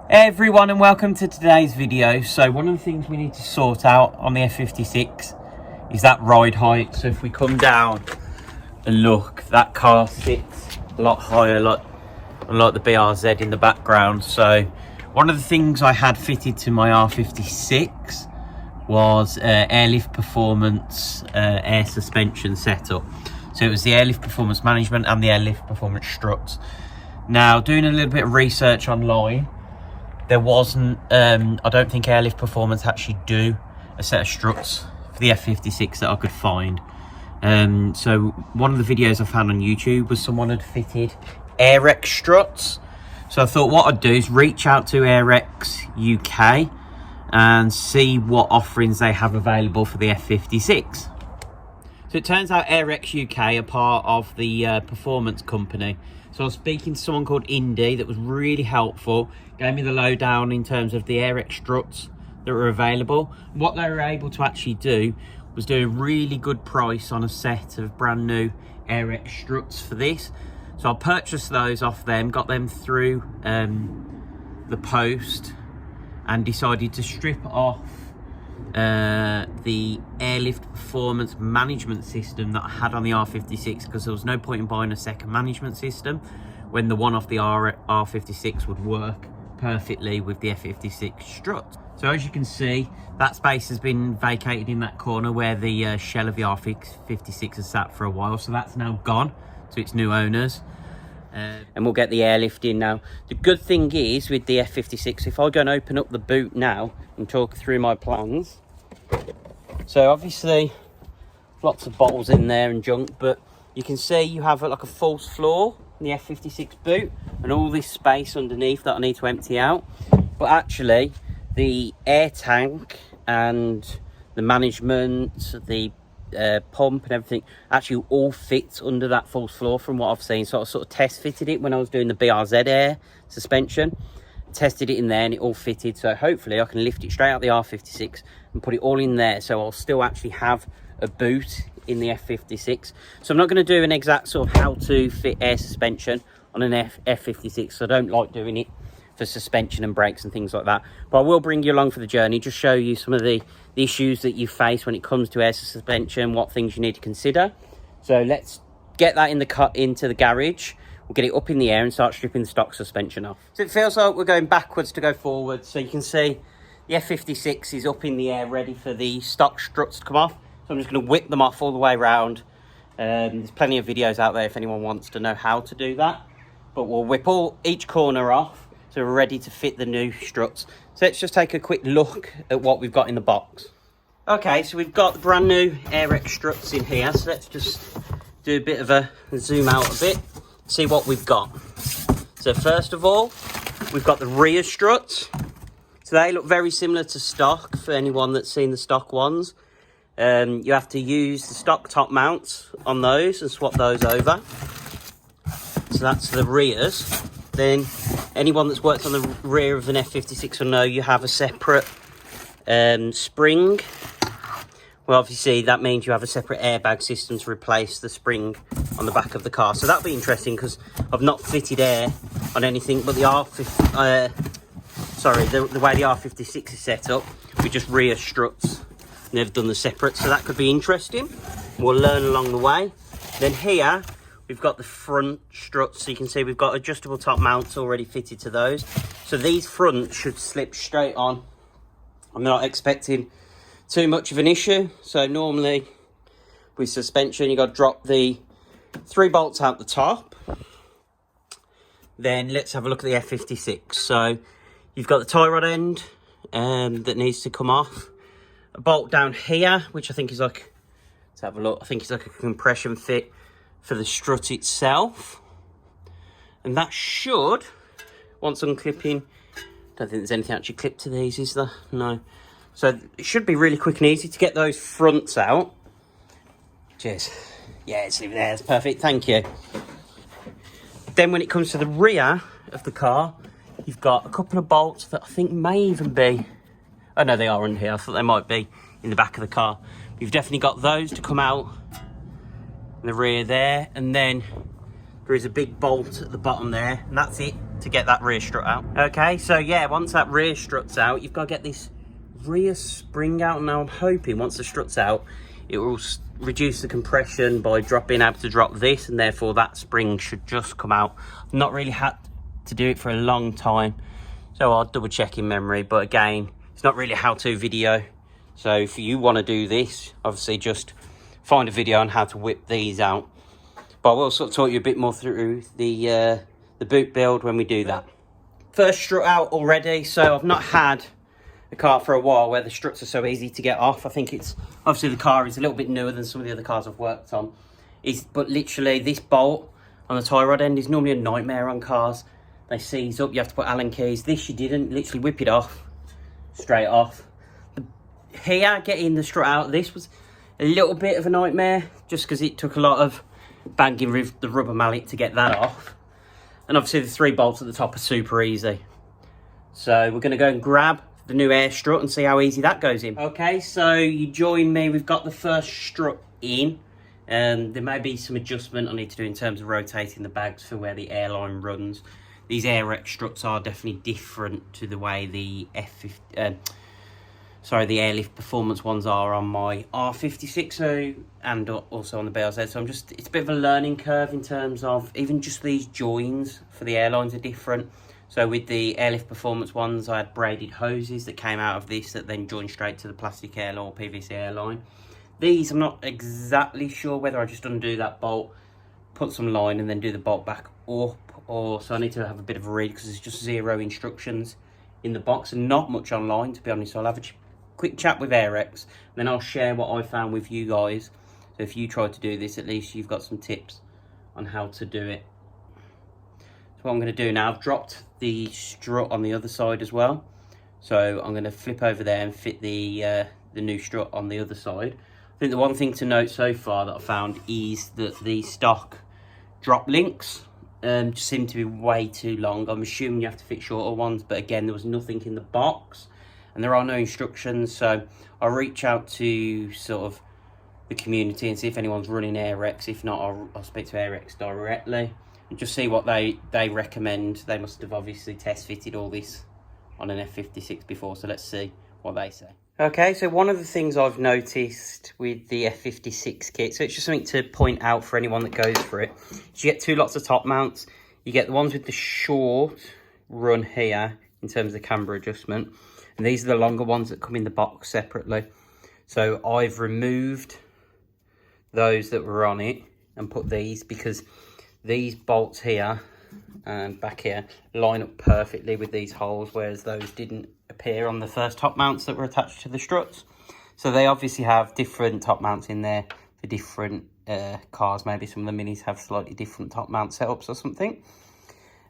Hey everyone, and welcome to today's video. So one of the things we need to sort out on the F56 is that ride height. So if we come down and look, that car sits a lot higher, like the BRZ in the background. So one of the things I had fitted to my R56 was Airlift Performance air suspension setup. So it was the Airlift Performance Management and the Airlift Performance Struts. Now, doing a little bit of research online, there wasn't, I don't think Airlift Performance actually do a set of struts for the F56 that I could find. So one of the videos I found on YouTube was someone had fitted Airrex struts. So I thought what I'd do is reach out to Airrex UK and see what offerings they have available for the F56. So it turns out Airrex UK are part of the performance company. So I was speaking to someone called Indy that was really helpful, gave me the lowdown in terms of the Airrex struts that were available. What they were able to actually do was do a really good price on a set of brand new Airrex struts for this. So I purchased those off them, got them through the post, and decided to strip off the Airlift Performance Management System that I had on the R56, because there was no point in buying a second management system when the one off the R56 would work perfectly with the F56 strut. So as you can see, that space has been vacated in that corner where the shell of the R56 has sat for a while, so that's now gone to its new owners. And we'll get the airlift in now. The good thing is with the F56, if I go and open up the boot now and talk through my plans, so obviously lots of bottles in there and junk, but you can see you have like a false floor in the F56 boot and all this space underneath that I need to empty out. But actually the air tank and the management, the pump and everything actually all fits under that false floor from what I've seen. So I sort of test fitted it when I was doing the BRZ air suspension, tested it in there and it all fitted. So hopefully I can lift it straight out the R56 and put it all in there, so I'll still actually have a boot in the F56. So I'm not going to do an exact sort of how to fit air suspension on an F56, so I don't like doing it for suspension and brakes and things like that, but I will bring you along for the journey, just show you some of the issues that you face when it comes to air suspension, what things you need to consider. So let's get that into the garage. We'll get it up in the air and start stripping the stock suspension off. So it feels like we're going backwards to go forward. So you can see the F56 is up in the air ready for the stock struts to come off. So I'm just going to whip them off all the way around. There's plenty of videos out there if anyone wants to know how to do that, but we'll whip each corner off so we're ready to fit the new struts. So let's just take a quick look at what we've got in the box. Okay, so we've got the brand new Airrex struts in here. So let's just do a bit of a zoom out a bit, see what we've got. So first of all, we've got the rear struts. So they look very similar to stock for anyone that's seen the stock ones. You have to use the stock top mounts on those and swap those over. So that's the rears. Then anyone that's worked on the rear of an F56 will know you have a separate spring. Well, obviously that means you have a separate airbag system to replace the spring on the back of the car. So that'll be interesting because I've not fitted air on anything but the the way the R56 is set up, we just rear struts. They've done the separate, so that could be interesting. We'll learn along the way. Then here we've got the front struts, so you can see we've got adjustable top mounts already fitted to those. So these fronts should slip straight on. I'm not expecting too much of an issue. So normally with suspension, you got to drop the 3 bolts out the top. Then let's have a look at the F56. So you've got the tie rod end that needs to come off. A bolt down here, which I think is like, let's have a look, I think it's like a compression fit for the strut itself. And that should, once unclipping, don't think there's anything actually clipped to these, is there? No. So it should be really quick and easy to get those fronts out. Cheers. Yeah, it's there, that's perfect, thank you. Then when it comes to the rear of the car, you've got a couple of bolts that I think may even be, oh no, they are in here. I thought they might be in the back of the car. You've definitely got those to come out in the rear there. And then there is a big bolt at the bottom there, and that's it to get that rear strut out. Okay, so yeah, once that rear strut's out, you've got to get this rear spring out. Now I'm hoping once the strut's out, it will reduce the compression by being able to drop this, and therefore that spring should just come out. I've not really had to do it for a long time, so I'll double check in memory, but again, it's not really a how-to video. So if you want to do this, obviously just find a video on how to whip these out. But I will sort of talk you a bit more through the boot build when we do that. First strut out already, so I've not had a car for a while where the struts are so easy to get off. I think it's, obviously the car is a little bit newer than some of the other cars I've worked on. But literally this bolt on the tie rod end is normally a nightmare on cars. They seize up, you have to put Allen keys. This you didn't, literally whip it off, straight off. Here, getting the strut out, this was a little bit of a nightmare, just because it took a lot of banging with the rubber mallet to get that off. And obviously the 3 bolts at the top are super easy. So we're going to go and grab the new air strut and see how easy that goes in. Okay, so you join me, we've got the first strut in. There may be some adjustment I need to do in terms of rotating the bags for where the airline runs. These Airrex struts are definitely different to the way the the Airlift performance ones are on my R56 and also on the BLZ. So it's a bit of a learning curve in terms of even just these joins for the airlines are different. So with the Airlift performance ones, I had braided hoses that came out of this that then joined straight to the plastic airline or PVC airline. These, I'm not exactly sure whether I just undo that bolt, put some line and then do the bolt back up, or so I need to have a bit of a read because there's just 0 instructions in the box and not much online, to be honest. So I'll have a quick chat with Airrex, and then I'll share what I found with you guys. So if you try to do this, at least you've got some tips on how to do it. So what I'm going to do now, I've dropped the strut on the other side as well. So I'm going to flip over there and fit the new strut on the other side. I think the one thing to note so far that I found is that the stock drop links just seem to be way too long. I'm assuming you have to fit shorter ones, but again, there was nothing in the box. And there are no instructions, so I'll reach out to sort of the community and see if anyone's running Airrex. If not, I'll speak to Airrex directly and just see what they recommend. They must have obviously test fitted all this on an F56 before, so let's see what they say. Okay, so one of the things I've noticed with the F56 kit, so it's just something to point out for anyone that goes for it, is you get 2 lots of top mounts. You get the ones with the short run here in terms of the camber adjustment. And these are the longer ones that come in the box separately. So I've removed those that were on it and put these, because these bolts here and back here line up perfectly with these holes, whereas those didn't appear on the first top mounts that were attached to the struts. So they obviously have different top mounts in there for different cars. Maybe some of the minis have slightly different top mount setups or something.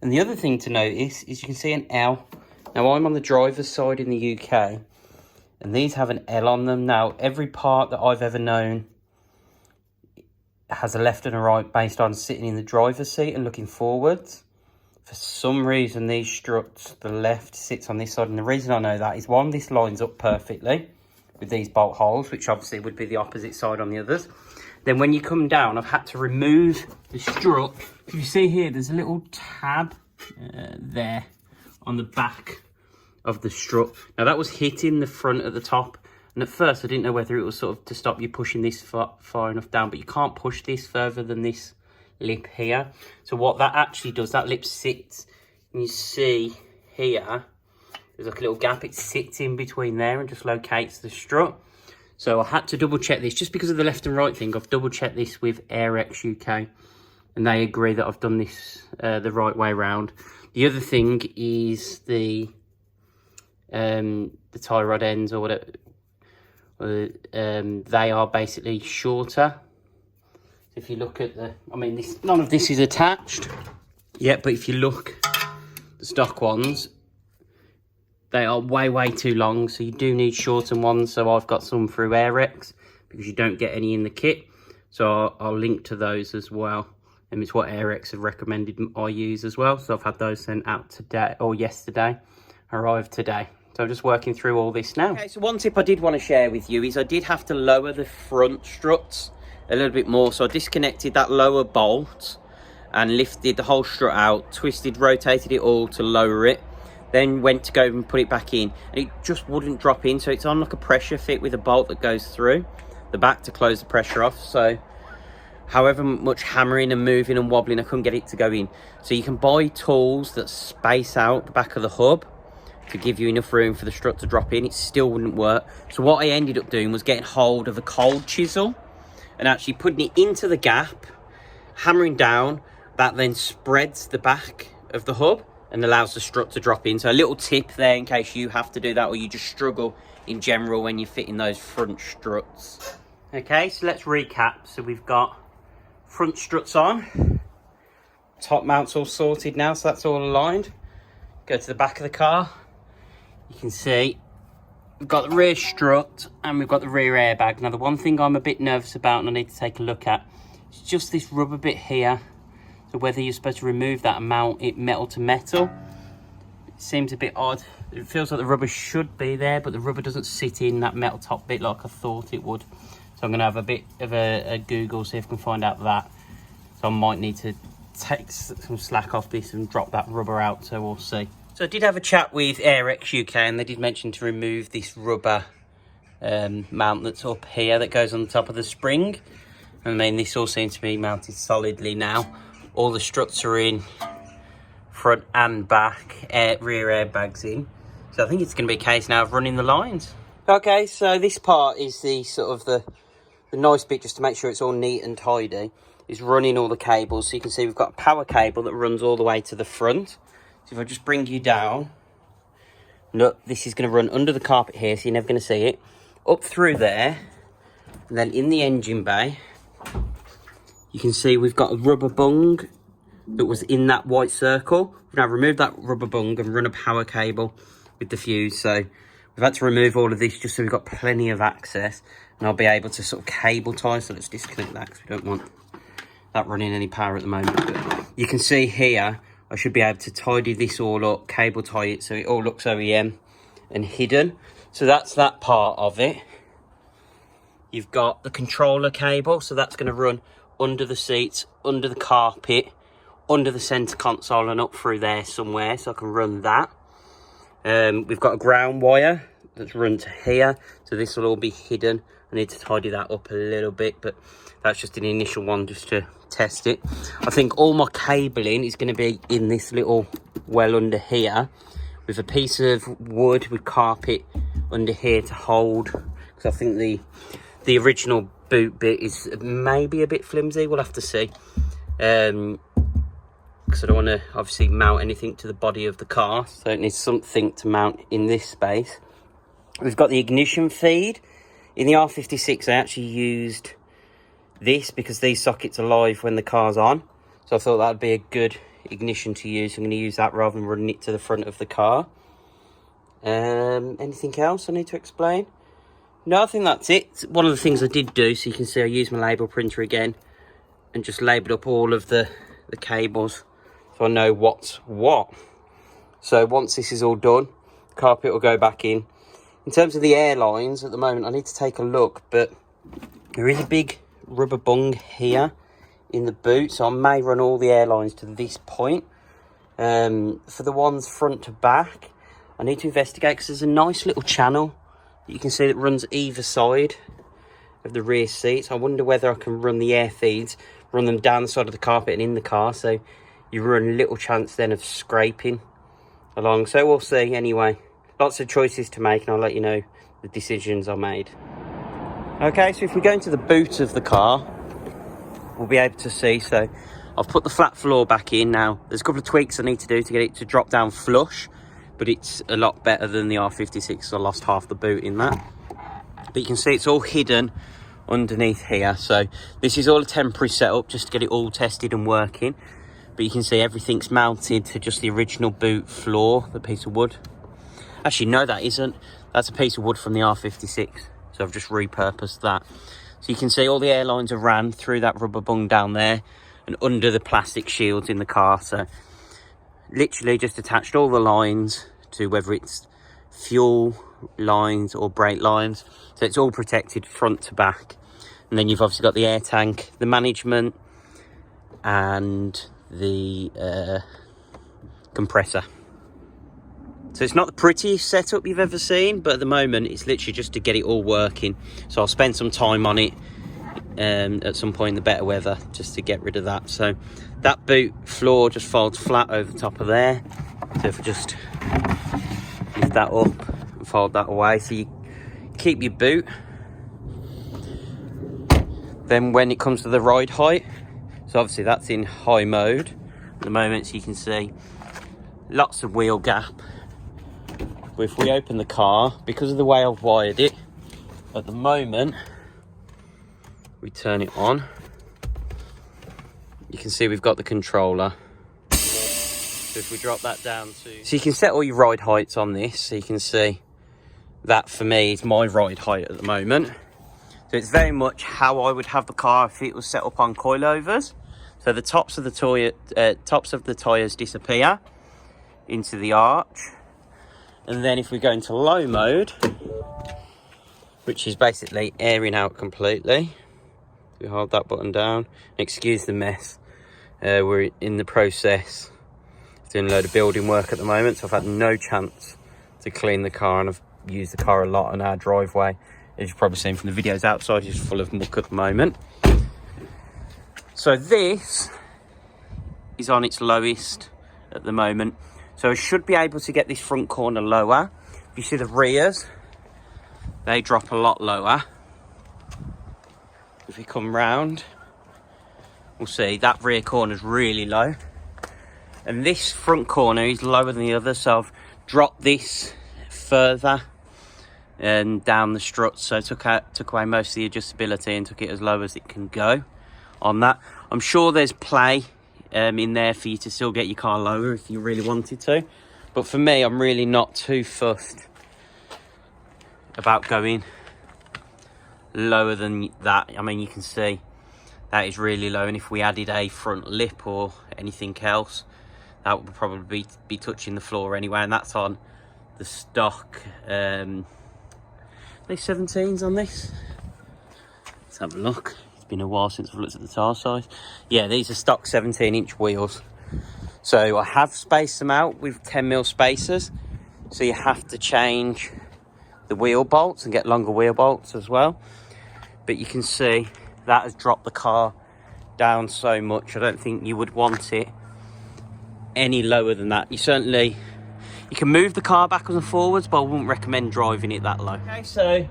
And the other thing to notice is you can see an L. Now, I'm on the driver's side in the UK, and these have an L on them. Now, every part that I've ever known has a left and a right based on sitting in the driver's seat and looking forwards. For some reason, these struts, the left sits on this side, and the reason I know that is, one, this lines up perfectly with these bolt holes, which obviously would be the opposite side on the others. Then when you come down, I've had to remove the strut. If you see here, there's a little tab there on the back of the strut. Now that was hitting the front at the top, and at first I didn't know whether it was sort of to stop you pushing this far enough down, but you can't push this further than this lip here. So what that actually does, that lip sits, and you see here there's like a little gap, it sits in between there and just locates the strut. So I had to double check this just because of the left and right thing. I've double checked this with Airrex UK, and they agree that I've done this the right way around. The other thing is the tie rod ends or whatever, they are basically shorter. If you look at none of this is attached yet, but if you look, the stock ones, they are way too long, so you do need shortened ones. So I've got some through Airrex because you don't get any in the kit, so I'll link to those as well. And it's what Airrex have recommended I use as well. So I've had those sent out today, or yesterday, arrived today. So I'm just working through all this now. Okay, so one tip I did want to share with you is I did have to lower the front struts a little bit more. So I disconnected that lower bolt and lifted the whole strut out, twisted, rotated it all to lower it, then went to go and put it back in, and it just wouldn't drop in. So it's on like a pressure fit with a bolt that goes through the back to close the pressure off. So however much hammering and moving and wobbling, I couldn't get it to go in. So you can buy tools that space out the back of the hub to give you enough room for the strut to drop in. It still wouldn't work. So what I ended up doing was getting hold of a cold chisel and actually putting it into the gap, hammering down. That then spreads the back of the hub and allows the strut to drop in. So a little tip there in case you have to do that, or you just struggle in general when you're fitting those front struts. Okay, so let's recap. So we've got front struts on, top mounts all sorted now, so that's all aligned. Go to the back of the car. You can see we've got the rear strut and we've got the rear airbag. Now the one thing I'm a bit nervous about and I need to take a look at is just this rubber bit here. So whether you're supposed to remove that and mount it metal to metal. It seems a bit odd. It feels like the rubber should be there, but the rubber doesn't sit in that metal top bit like I thought it would. So I'm going to have a bit of a Google, see if I can find out that. So I might need to take some slack off this and drop that rubber out, so we'll see. So I did have a chat with Airrex UK, and they did mention to remove this rubber mount that's up here that goes on the top of the spring. I mean, this all seems to be mounted solidly now. All the struts are in, front and back, rear airbags in. So I think it's going to be a case now of running the lines. Okay, so this part is the sort of the nice bit, just to make sure it's all neat and tidy, is running all the cables. So you can see we've got a power cable that runs all the way to the front. So if I just bring you down, look, this is going to run under the carpet here, so you're never going to see it, up through there, and then in the engine bay, you can see we've got a rubber bung that was in that white circle. We've now removed that rubber bung and run a power cable with the fuse. So we've had to remove all of this just so we've got plenty of access, and I'll be able to sort of cable tie. So let's disconnect that because we don't want that running any power at the moment. But you can see here, I should be able to tidy this all up, cable tie it so it all looks OEM and hidden. So that's that part of it. You've got the controller cable, so that's going to run under the seats, under the carpet, under the centre console and up through there somewhere, so I can run that. We've got a ground wire that's run to here, so this will all be hidden. I need to tidy that up a little bit, but that's just an initial one just to test it. I think all my cabling is going to be in this little well under here, with a piece of wood with carpet under here to hold, because I think the original boot bit is maybe a bit flimsy. We'll have to see, because I don't want to obviously mount anything to the body of the car, so it needs something to mount in this space. We've got the ignition feed. In the R56 I actually used this because these sockets are live when the car's on, so I thought that would be a good ignition to use. I'm going to use that rather than running it to the front of the car. Anything else I need to explain? No, I think that's it. One of the things I did do, so you can see I used my label printer again and just labelled up all of the cables so I know what's what. So once this is all done, the carpet will go back in. In terms of the airlines, at the moment I need to take a look, but there is a big rubber bung here in the boot, so I may run all the airlines to this point. For the ones front to back, I need to investigate, because there's a nice little channel that you can see that runs either side of the rear seats. I wonder whether I can run the air feeds, run them down the side of the carpet and in the car, so you run a little chance then of scraping along. So we'll see. Anyway, lots of choices to make, and I'll let you know the decisions I made. Okay, so if we go into the boot of the car, we'll be able to see. So I've put the flat floor back in now. There's a couple of tweaks I need to do to get it to drop down flush, but it's a lot better than the R56. I lost half the boot in that. But you can see it's all hidden underneath here. So this is all a temporary setup just to get it all tested and working. But you can see everything's mounted to just the original boot floor, the piece of wood. Actually, no, that isn't. That's a piece of wood from the R56. So I've just repurposed that. So you can see all the airlines are ran through that rubber bung down there and under the plastic shields in the car. So literally just attached all the lines to whether it's fuel lines or brake lines. So it's all protected front to back. And then you've obviously got the air tank, the management, and the compressor. So it's not the prettiest setup you've ever seen, but at the moment it's literally just to get it all working. So I'll spend some time on it at some point in the better weather just to get rid of that. So that boot floor just folds flat over the top of there. So if we just lift that up and fold that away, so you keep your boot. Then when it comes to the ride height, so obviously that's in high mode at the moment, so you can see lots of wheel gap. But if we open the car, because of the way I've wired it, at the moment, we turn it on, you can see we've got the controller. So if we drop that down to... So you can set all your ride heights on this, so you can see that for me is my ride height at the moment. So it's very much how I would have the car if it was set up on coilovers. So the tops of the tyres disappear into the arch. And then if we go into low mode, which is basically airing out completely, we hold that button down. Excuse the mess. We're in the process of doing a load of building work at the moment, so I've had no chance to clean the car, and I've used the car a lot on our driveway. As you've probably seen from the videos outside, it's full of muck at the moment. So this is on its lowest at the moment. So I should be able to get this front corner lower. If you see the rears, they drop a lot lower. If we come round, we'll see that rear corner is really low. And this front corner is lower than the other, so I've dropped this further and down the struts. So I took away most of the adjustability and took it as low as it can go on that. I'm sure there's play in there for you to still get your car lower if you really wanted to, but for me, I'm really not too fussed about going lower than that. I mean, you can see that is really low, and if we added a front lip or anything else, that would probably be touching the floor anyway, and that's on the stock there's 17s on this. Let's have a look. It's been a while since I've looked at the tire size. Yeah, these are stock 17-inch wheels. So I have spaced them out with 10mm spacers. So you have to change the wheel bolts and get longer wheel bolts as well. But you can see that has dropped the car down so much. I don't think you would want it any lower than that. You can move the car backwards and forwards, but I wouldn't recommend driving it that low. Okay, so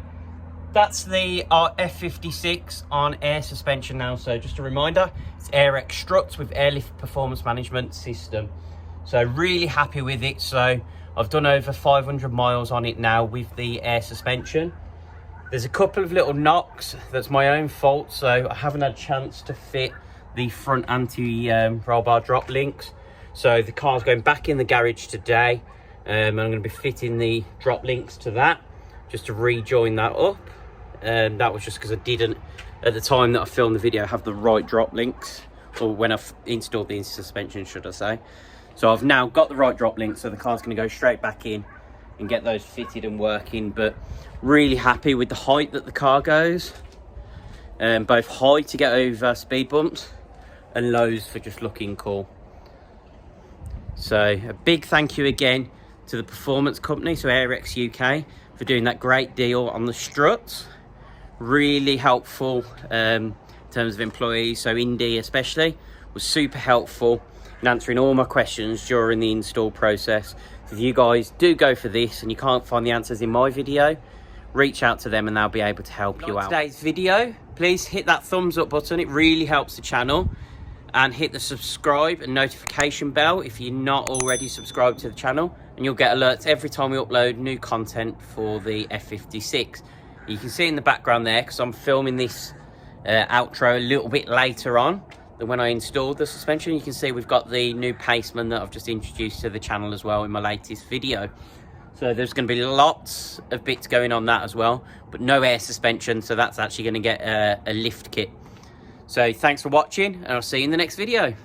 that's the F56 on air suspension now. So just a reminder, it's Airrex Struts with Airlift performance management system. So really happy with it. So I've done over 500 miles on it now with the air suspension. There's a couple of little knocks that's my own fault. So I haven't had a chance to fit the front anti-roll bar drop links. So the car's going back in the garage today. I'm going to be fitting the drop links to that just to rejoin that up. That was just because I didn't, at the time that I filmed the video, have the right drop links, or when I've installed the suspension, should I say. So I've now got the right drop links, so the car's going to go straight back in and get those fitted and working. But really happy with the height that the car goes, both high to get over speed bumps and lows for just looking cool. So a big thank you again to the performance company, so Airrex UK, for doing that great deal on the struts. Really helpful in terms of employees. So Indy especially was super helpful in answering all my questions during the install process. So if you guys do go for this and you can't find the answers in my video, reach out to them and they'll be able to help you out. Today's video, please hit that thumbs up button. It really helps the channel. And hit the subscribe and notification bell if you're not already subscribed to the channel, and you'll get alerts every time we upload new content for the F56. You can see in the background there, because I'm filming this outro a little bit later on than when I installed the suspension. You can see we've got the new paceman that I've just introduced to the channel as well in my latest video. So there's going to be lots of bits going on that as well, but no air suspension, so that's actually going to get a lift kit. So thanks for watching, and I'll see you in the next video.